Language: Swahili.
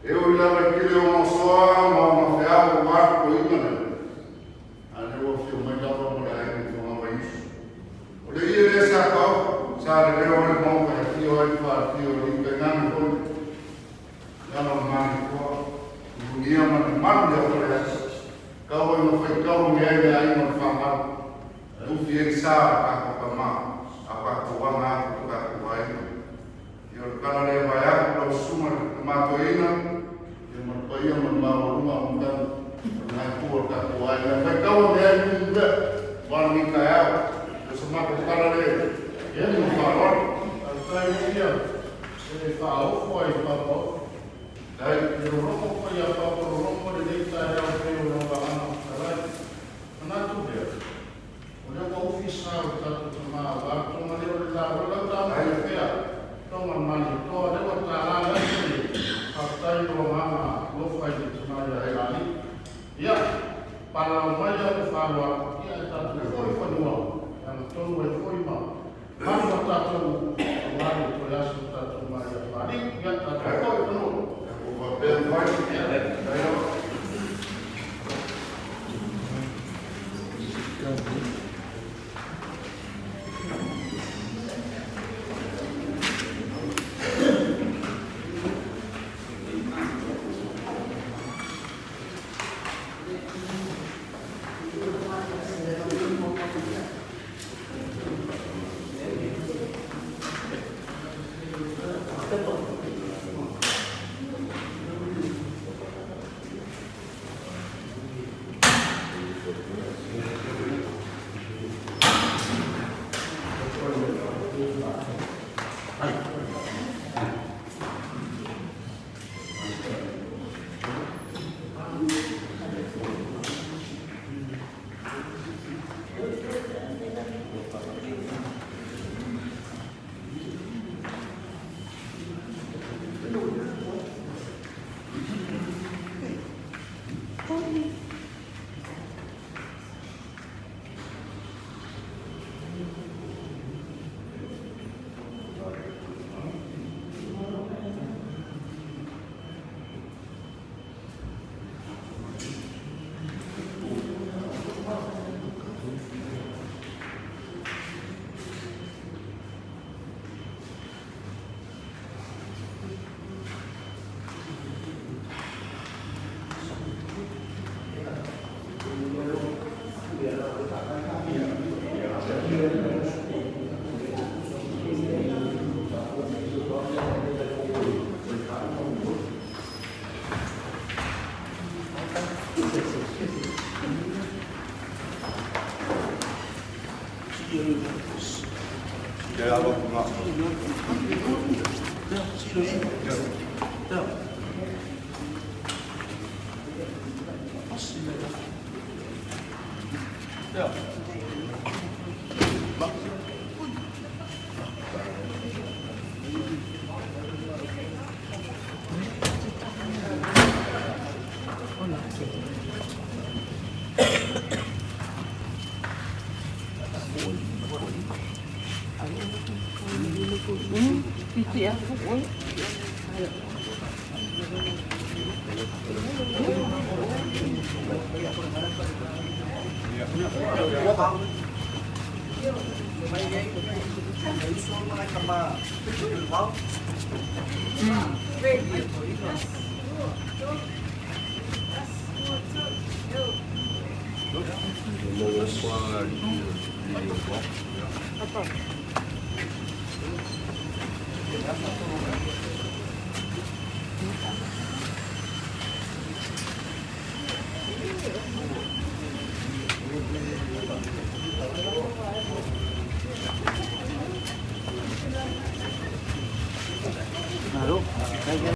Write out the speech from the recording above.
Eu leva aquele almoço, man dia oleh kau yang foi kau yang ai man fama tu fixa apa kama apa kuanga tu ka kuai yo kana le baya lo sumar matoina yo man pai man mau rumah undan na ku ka kuai na foi kau yang ai juga warni kaya semua kana le ya no farol al dia se fa o foi papo dai yo no ko ya papo no ko de ta ya o no ba ana sarai na tu dia olha o oficial tá tomar lá toma ele lá tá aí pia toma mali to de o tá lá hasta yo mama lo faz de tomar ya ali ya para o mais o falo ya tá foi no ano todo foi mal mas o tá todo lá to ya tá tomar ya ali ya tá todo no o papel vai ya. Apa?